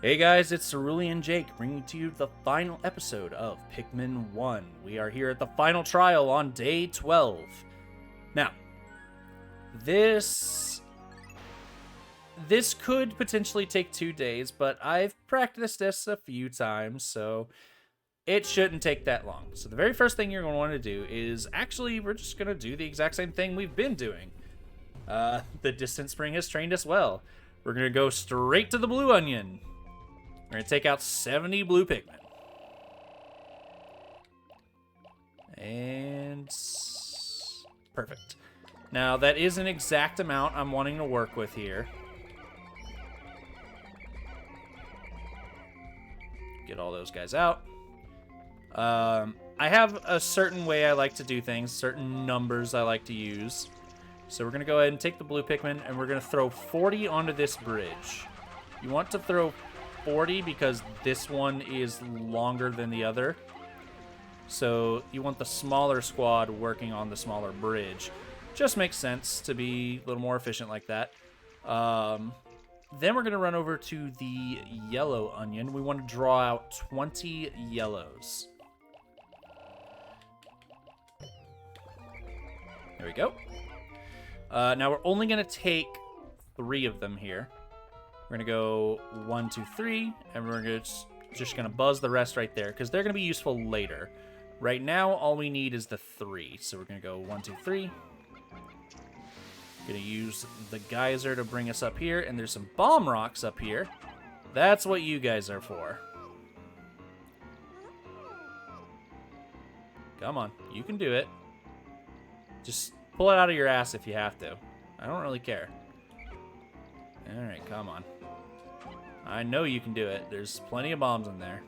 Hey guys, it's Cerulean Jake bringing to you the final episode of Pikmin 1. We are here at the final trial on day 12. Now, this could potentially take 2 days, but I've practiced this a few times, so it shouldn't take that long. So the very first thing you're going to want to do is we're just going to do the exact same thing we've been doing. The Distant Spring has trained us well. We're going to go straight to the Blue Onion. We're going to take out 70 blue Pikmin. And perfect. Now, that is an exact amount I'm wanting to work with here. Get all those guys out. I have a certain way I like to do things, certain numbers I like to use. So we're going to go ahead and take the blue Pikmin, and we're going to throw 40 onto this bridge. You want to throw 40 because this one is longer than the other. So you want the smaller squad working on the smaller bridge. Just makes sense to be a little more efficient like that. Then we're going to run over to the yellow onion. We want to draw out 20 yellows. There we go. Now we're only going to take 3 of them here. We're going to go 1, 2, 3, and we're just going to buzz the rest right there because they're going to be useful later. Right now, all we need is the 3. So we're going to go 1, 2, 3. Going to use the geyser to bring us up here, and there's some bomb rocks up here. That's what you guys are for. Come on, you can do it. Just pull it out of your ass if you have to. I don't really care. Alright, come on. I know you can do it. There's plenty of bombs in there.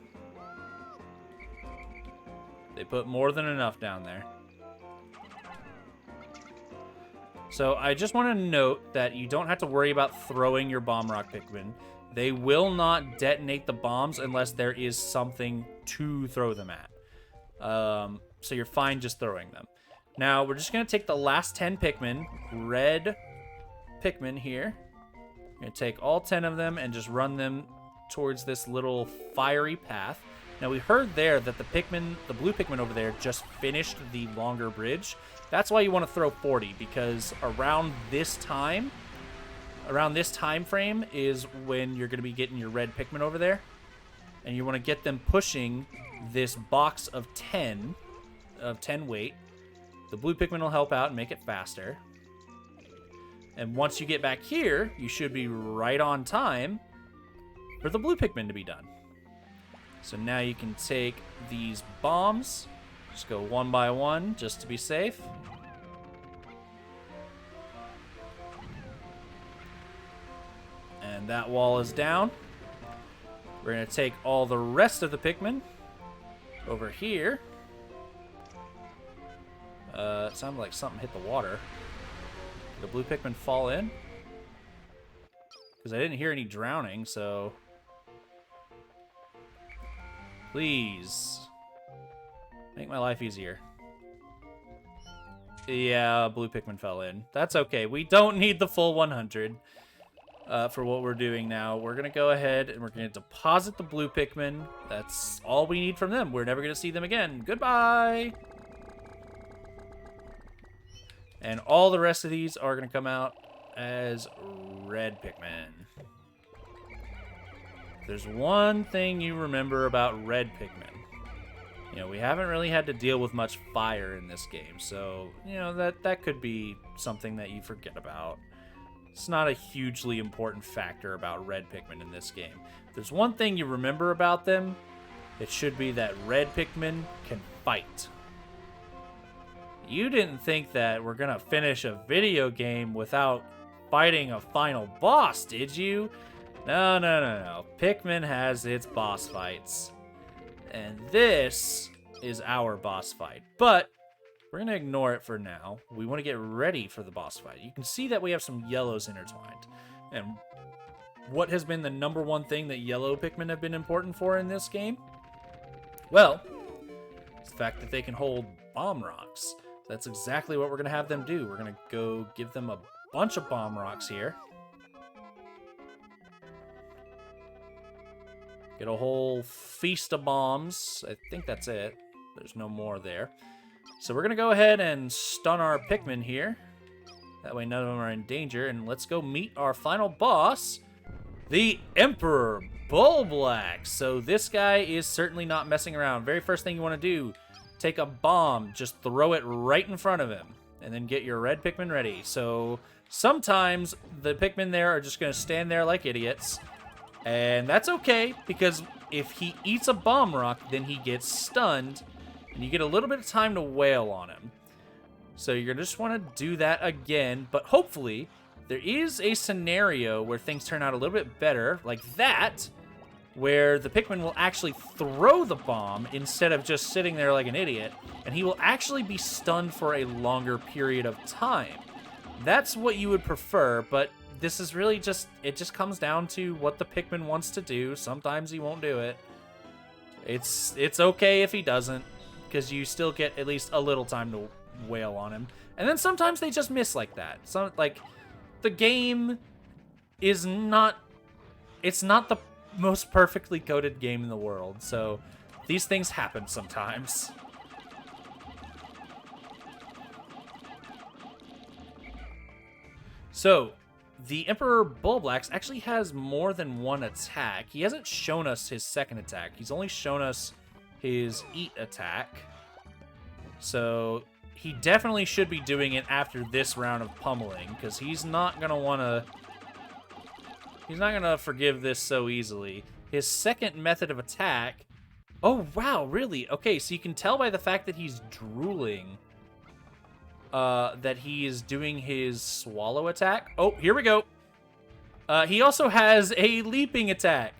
They put more than enough down there. So I just want to note that you don't have to worry about throwing your bomb rock Pikmin. They will not detonate the bombs unless there is something to throw them at. So you're fine just throwing them. Now we're just going to take the last 10 Pikmin, red Pikmin here. We're going to take all 10 of them and just run them towards this little fiery path. Now, we heard there that the blue Pikmin over there just finished the longer bridge. That's why you want to throw 40, because around this time frame is when you're going to be getting your red Pikmin over there. And you want to get them pushing this box of 10 weight. The blue Pikmin will help out and make it faster. And once you get back here, you should be right on time for the blue Pikmin to be done. So now you can take these bombs, just go one by one, just to be safe. And that wall is down. We're going to take all the rest of the Pikmin over here. It sounded like something hit the water. Did the blue Pikmin fall in? Because I didn't hear any drowning, so... Please. Make my life easier. Yeah, blue Pikmin fell in. That's okay. We don't need the full 100 for what we're doing now. We're going to go ahead and we're going to deposit the blue Pikmin. That's all we need from them. We're never going to see them again. Goodbye! And all the rest of these are going to come out as red Pikmin. There's one thing you remember about red Pikmin. You know, we haven't really had to deal with much fire in this game, so, you know, that could be something that you forget about. It's not a hugely important factor about red Pikmin in this game. If there's one thing you remember about them, it should be that red Pikmin can fight. You didn't think that we're gonna finish a video game without fighting a final boss, did you? No. Pikmin has its boss fights. And this is our boss fight. But we're going to ignore it for now. We want to get ready for the boss fight. You can see that we have some yellows intertwined. And what has been the number one thing that yellow Pikmin have been important for in this game? Well, it's the fact that they can hold bomb rocks. That's exactly what we're going to have them do. We're going to go give them a bunch of bomb rocks here. Get a whole feast of bombs. I think that's it. There's no more there. So we're going to go ahead and stun our Pikmin here. That way none of them are in danger. And let's go meet our final boss, the Emperor Bulblax. So this guy is certainly not messing around. Very first thing you want to do, take a bomb, just throw it right in front of him, and then get your red Pikmin ready. So sometimes the Pikmin there are just going to stand there like idiots. And that's okay, because if he eats a bomb rock, then he gets stunned, and you get a little bit of time to wail on him. So you're going to just want to do that again, but hopefully there is a scenario where things turn out a little bit better, like that, where the Pikmin will actually throw the bomb instead of just sitting there like an idiot, and he will actually be stunned for a longer period of time. That's what you would prefer, but this is really just, it just comes down to what the Pikmin wants to do. Sometimes he won't do it. It's okay if he doesn't, because you still get at least a little time to wail on him. And then sometimes they just miss like that. So, like, the game is not, it's not the most perfectly coded game in the world, so these things happen sometimes. So, the Emperor Bulblax actually has more than one attack. He hasn't shown us his second attack. He's only shown us his eat attack. So, he definitely should be doing it after this round of pummeling, because he's not going to want to... He's not going to forgive this so easily. His second method of attack... Oh, wow, really? Okay, so you can tell by the fact that he's drooling... that he is doing his swallow attack. Oh, here we go. He also has a leaping attack.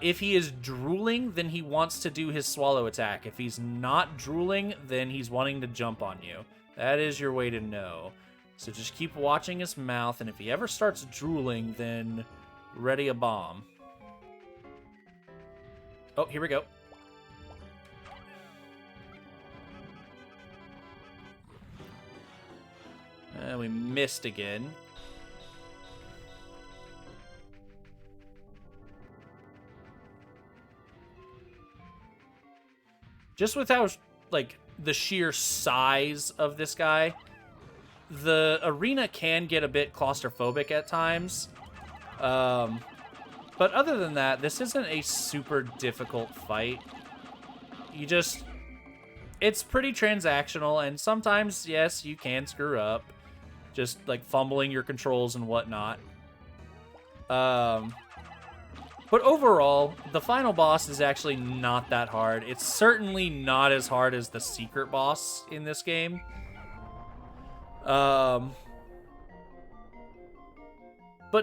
If he is drooling, then he wants to do his swallow attack. If he's not drooling, then he's wanting to jump on you. That is your way to know. So just keep watching his mouth, and if he ever starts drooling, then ready a bomb. Oh, here we go. We missed again. Just with how, like, the sheer size of this guy, the arena can get a bit claustrophobic at times. But other than that, this isn't a super difficult fight. You just... It's pretty transactional, and sometimes, yes, you can screw up. Just, like, fumbling your controls and whatnot. But overall, the final boss is actually not that hard. It's certainly not as hard as the secret boss in this game. But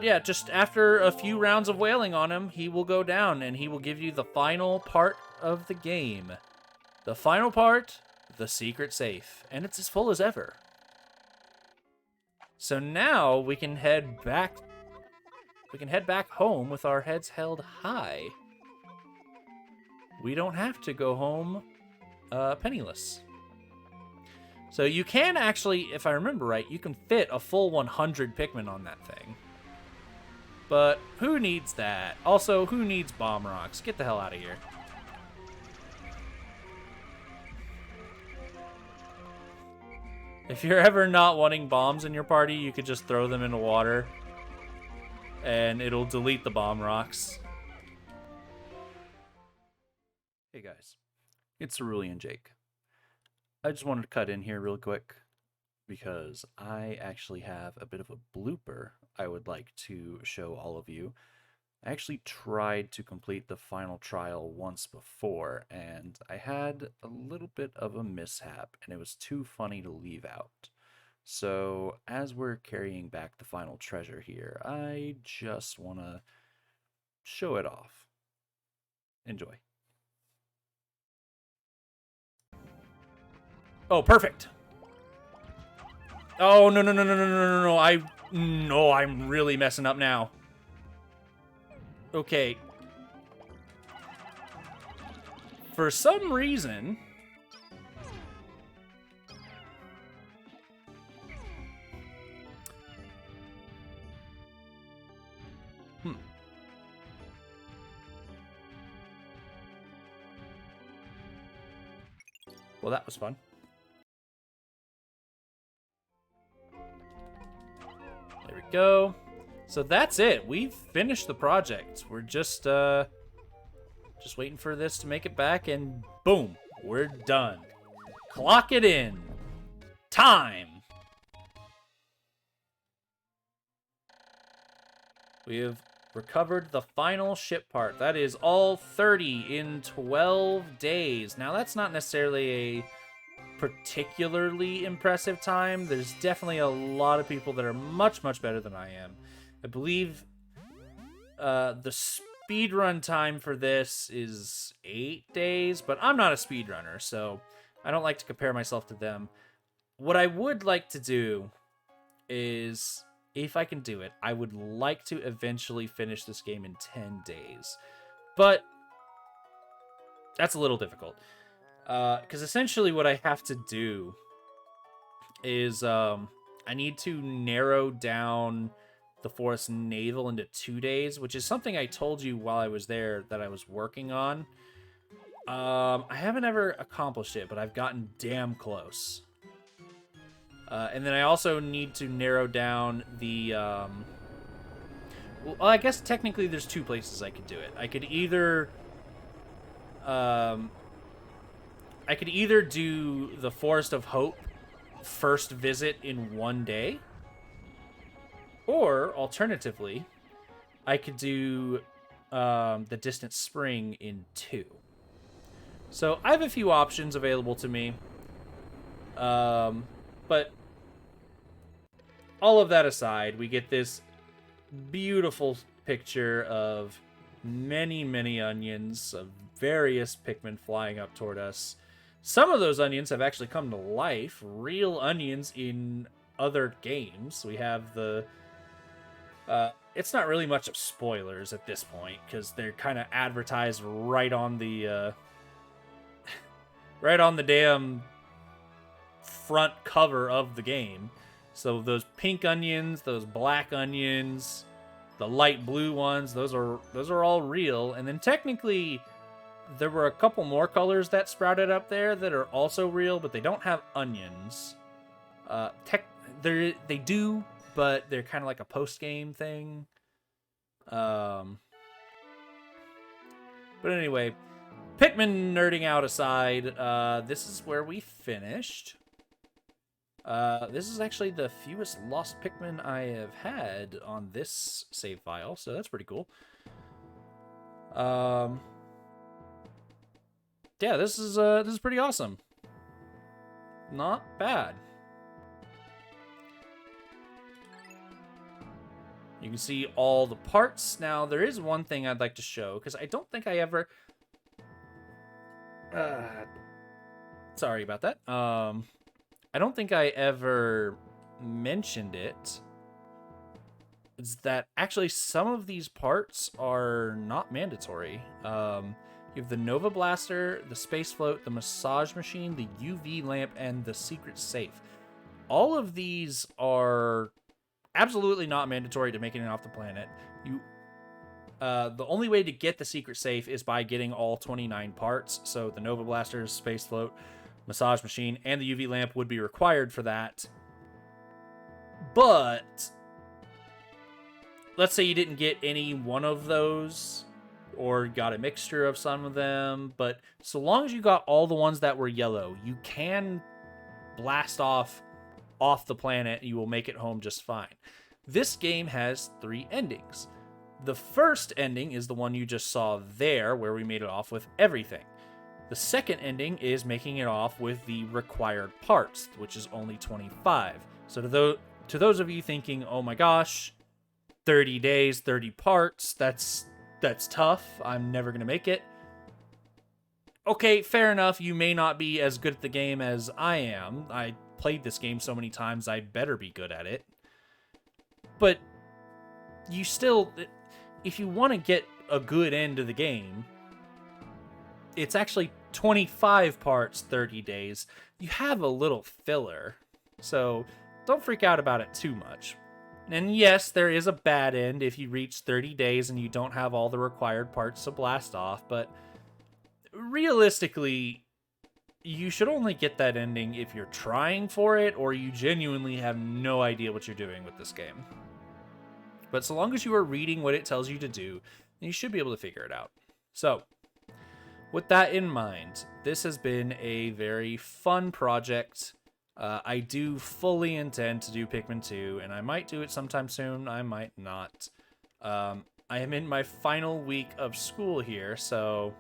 yeah, just after a few rounds of wailing on him, he will go down, and he will give you the final part of the game. The final part, the secret safe. And it's as full as ever. So now we can head back. We can head back home with our heads held high. We don't have to go home penniless. So you can actually, if I remember right, you can fit a full 100 Pikmin on that thing. But who needs that? Also, who needs bomb rocks? Get the hell out of here. If you're ever not wanting bombs in your party, you could just throw them into water. And it'll delete the bomb rocks. Hey guys, it's Cerulean Jake. I just wanted to cut in here real quick because I actually have a bit of a blooper I would like to show all of you. I actually tried to complete the final trial once before, and I had a little bit of a mishap, and it was too funny to leave out. So, as we're carrying back the final treasure here, I just want to show it off. Enjoy. Oh, perfect! Oh, no, no, no, no, no, no, no, no, I'm really messing up now. Okay. For some reason... Well, that was fun. There we go. So that's it. We've finished the project. We're just waiting for this to make it back, and boom, we're done. Clock it in. Time. We have recovered the final ship part. That is all 30 in 12 days. Now, that's not necessarily a particularly impressive time. There's definitely a lot of people that are much, much better than I am. I believe the speedrun time for this is 8 days, but I'm not a speedrunner, so I don't like to compare myself to them. What I would like to do is, if I can do it, I would like to eventually finish this game in 10 days. But that's a little difficult. Because essentially what I have to do is I need to narrow down the Forest Naval into 2 days, which is something I told you while I was there that I was working on. I haven't ever accomplished it, but I've gotten damn close. And then I also need to narrow down the... well, I guess technically there's 2 places I could do it. I could either do the Forest of Hope first visit in 1 day, or alternatively, I could do the Distant Spring in 2. So I have a few options available to me, but all of that aside, we get this beautiful picture of many, many onions of various Pikmin flying up toward us. Some of those onions have actually come to life, real onions in other games. We have the... it's not really much of spoilers at this point, because they're kind of advertised right on the... right on the damn front cover of the game. So those pink onions, those black onions, the light blue ones, those are all real. And then technically there were a couple more colors that sprouted up there that are also real, but they don't have onions. They do, but they're kind of like a post-game thing. But anyway, Pikmin nerding out aside, this is where we finished. This is actually the fewest lost Pikmin I have had on this save file, so that's pretty cool. Yeah, this is pretty awesome. Not bad. You can see all the parts. Now, there is one thing I'd like to show, because I don't think I ever... sorry about that. I don't think I ever mentioned it. It's that actually some of these parts are not mandatory. You have the Nova Blaster, the Space Float, the Massage Machine, the UV Lamp, and the Secret Safe. All of these are absolutely not mandatory to making it off the planet. The only way to get the Secret Safe is by getting all 29 parts. So the Nova Blaster, Space Float, Massage Machine, and the UV Lamp would be required for that. But let's say you didn't get any one of those, or got a mixture of some of them, but so long as you got all the ones that were yellow, you can blast off the planet and you will make it home just fine. This game has 3 endings. The first ending is the one you just saw there, where we made it off with everything. The second ending is making it off with the required parts, which is only 25. So to those of you thinking, oh my gosh, 30 days, 30 parts, that's tough, I'm never going to make it. Okay, fair enough, you may not be as good at the game as I am. I played this game so many times, I better be good at it. But you still, if you want to get a good end to the game, it's actually 25 parts, 30 days. You have a little filler, so don't freak out about it too much. And yes, there is a bad end if you reach 30 days and you don't have all the required parts to blast off, but realistically, you should only get that ending if you're trying for it or you genuinely have no idea what you're doing with this game. But so long as you are reading what it tells you to do, then you should be able to figure it out. So, with that in mind, this has been a very fun project. I do fully intend to do Pikmin 2, and I might do it sometime soon, I might not. I am in my final week of school here, so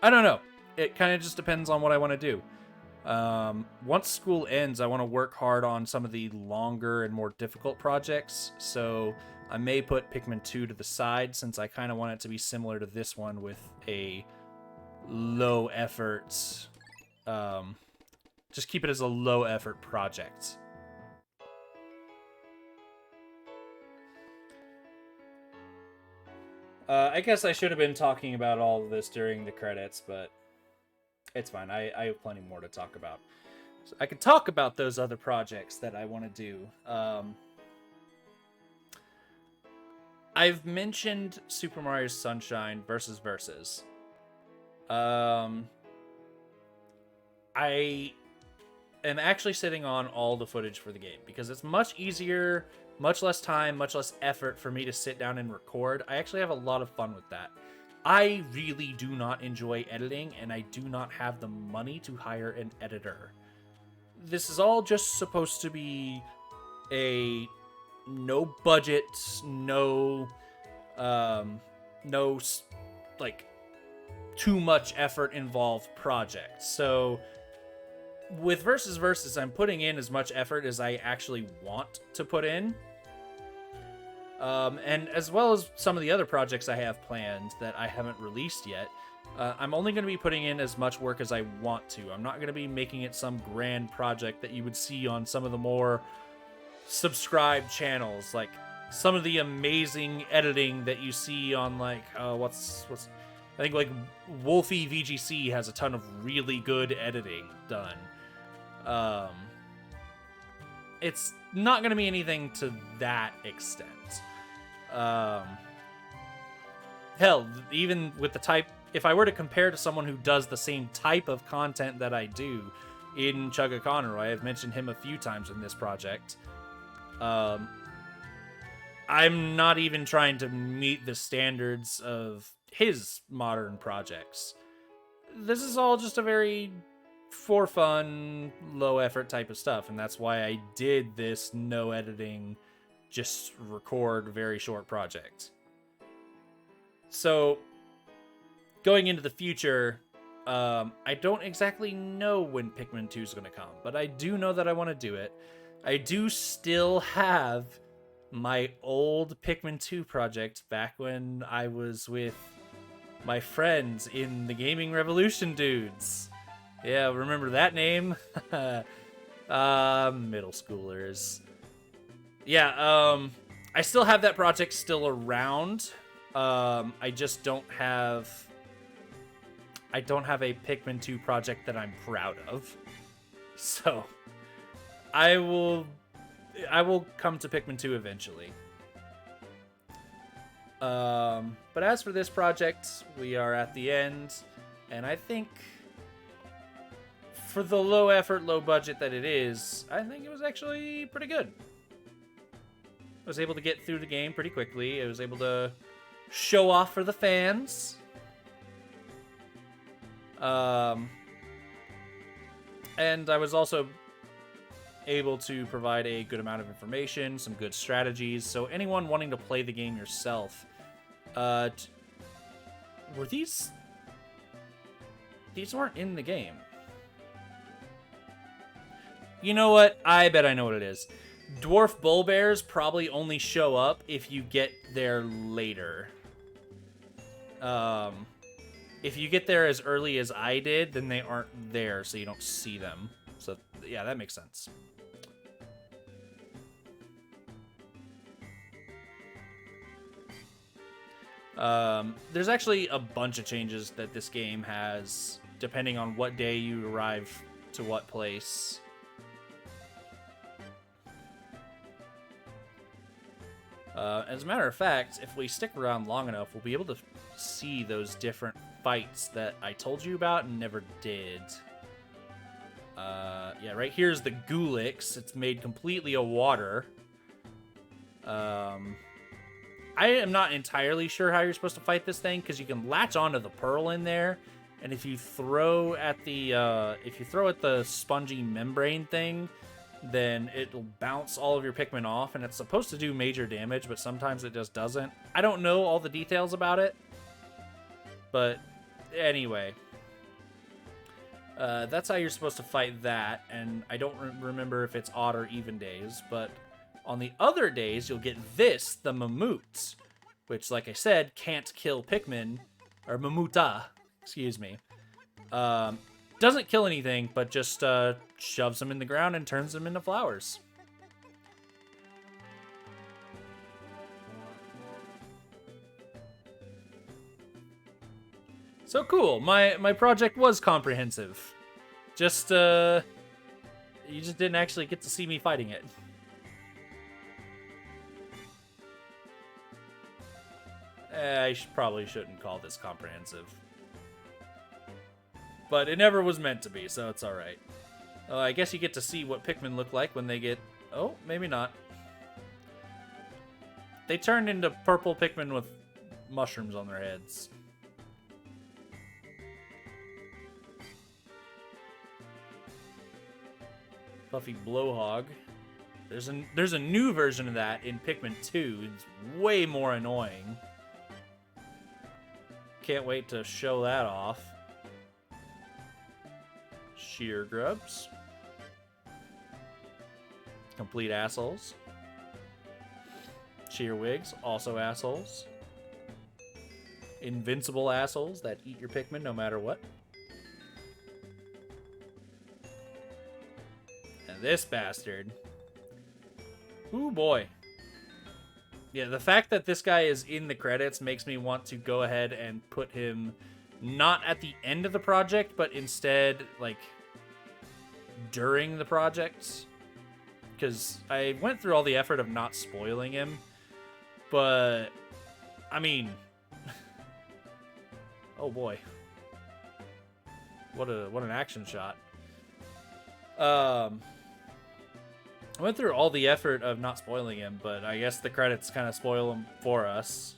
I don't know. It kind of just depends on what I want to do. Once school ends, I want to work hard on some of the longer and more difficult projects, so I may put Pikmin 2 to the side since I kind of want it to be similar to this one with a low effort, just keep it as a low effort project. I guess I should have been talking about all of this during the credits, but it's fine. I have plenty more to talk about. So I could talk about those other projects that I want to do. I've mentioned Super Mario Sunshine versus. I am actually sitting on all the footage for the game because it's much easier, much less time, much less effort for me to sit down and record. I actually have a lot of fun with that. I really do not enjoy editing, and I do not have the money to hire an editor. This is all just supposed to be a no budget, no like too much effort involved project. So with versus, I'm putting in as much effort as I actually want to put in. And as well as some of the other projects I have planned that I haven't released yet, I'm only going to be putting in as much work as I want to. I'm not going to be making it some grand project that you would see on some of the more subscribed channels, like some of the amazing editing that you see on like I think like Wolfie VGC has a ton of really good editing done. It's not going to be anything to that extent. Hell, even with the type, if I were to compare to someone who does the same type of content that I do in Chugga Conroy, I've mentioned him a few times in this project. I'm not even trying to meet the standards of his modern projects. This is all just a very for fun, low effort type of stuff, and that's why I did this no editing, just record very short project. So, going into the future, I don't exactly know when Pikmin 2 is going to come, but I do know that I want to do it. I do still have my old Pikmin 2 project back when I was with my friends in the Gaming Revolution dudes. Yeah, remember that name? Middle schoolers. Yeah, I still have that project still around. I just don't have a Pikmin 2 project that I'm proud of. So, I will come to Pikmin 2 eventually. But as for this project, we are at the end, and I think for the low effort, low budget that it is, I think it was actually pretty good. I was able to get through the game pretty quickly. I was able to show off for the fans. And I was also able to provide a good amount of information, some good strategies. So anyone wanting to play the game yourself, were these weren't in the game. You know what? I bet I know what it is. Dwarf bull bears probably only show up if you get there later. If you get there as early as I did, then they aren't there, so you don't see them. So, yeah, that makes sense. There's actually a bunch of changes that this game has, depending on what day you arrive to what place. As a matter of fact, if we stick around long enough, we'll be able to see those different fights that I told you about and never did. Yeah, right here's the Gulix. It's made completely of water. I am not entirely sure how you're supposed to fight this thing, because you can latch onto the pearl in there, and if you throw at the spongy membrane thing, then it'll bounce all of your Pikmin off, and it's supposed to do major damage, but sometimes it just doesn't. I don't know all the details about it, but anyway. That's how you're supposed to fight that, and I don't remember if it's odd or even days, but on the other days, you'll get this, the Mammoots, which, like I said, can't kill Pikmin, or Mamuta, excuse me. Doesn't kill anything, but just shoves them in the ground and turns them into flowers. So cool. My project was comprehensive. Just you just didn't actually get to see me fighting it. I probably shouldn't call this comprehensive. But it never was meant to be, so it's alright. I guess you get to see what Pikmin look like when they get... Oh, maybe not. They turn into purple Pikmin with mushrooms on their heads. Puffy Blowhog. There's a new version of that in Pikmin 2. It's way more annoying. Can't wait to show that off. Sheer Grubs. Complete assholes. Sheer Wigs, also assholes. Invincible assholes that eat your Pikmin no matter what. And this bastard. Ooh, boy. Yeah, the fact that this guy is in the credits makes me want to go ahead and put him not at the end of the project, but instead, like, during the project. Because I went through all the effort of not spoiling him, but, I mean, oh boy. What an action shot. I went through all the effort of not spoiling him, but I guess the credits kind of spoil him for us.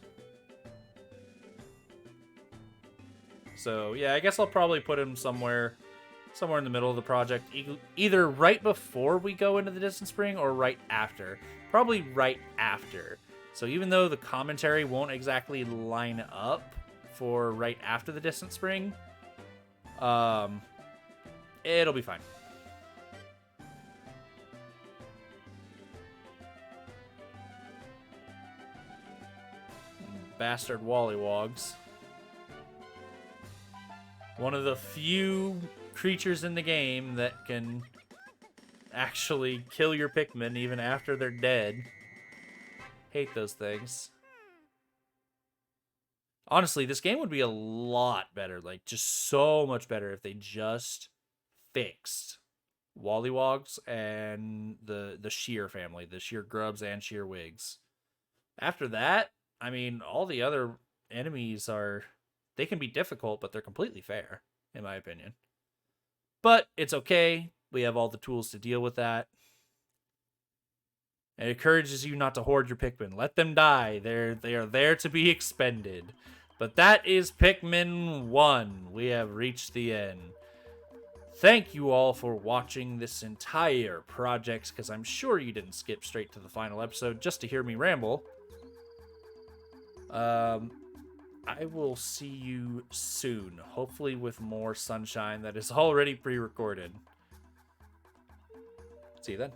So, yeah, I guess I'll probably put him somewhere in the middle of the project. Either right before we go into the Distant Spring or right after. Probably right after. So even though the commentary won't exactly line up for right after the Distant Spring, it'll be fine. Bastard Wallywogs. One of the few creatures in the game that can actually kill your Pikmin even after they're dead. Hate those things. Honestly, this game would be a lot better, like just so much better if they just fixed Wallywogs and the Sheer family, the Sheer Grubs and Sheer Wigs. After that, I mean, all the other enemies they can be difficult, but they're completely fair, in my opinion. But it's okay. We have all the tools to deal with that. It encourages you not to hoard your Pikmin. Let them die. They are there to be expended. But that is Pikmin 1. We have reached the end. Thank you all for watching this entire project, because I'm sure you didn't skip straight to the final episode just to hear me ramble. I will see you soon, hopefully with more sunshine that is already pre-recorded. See you then.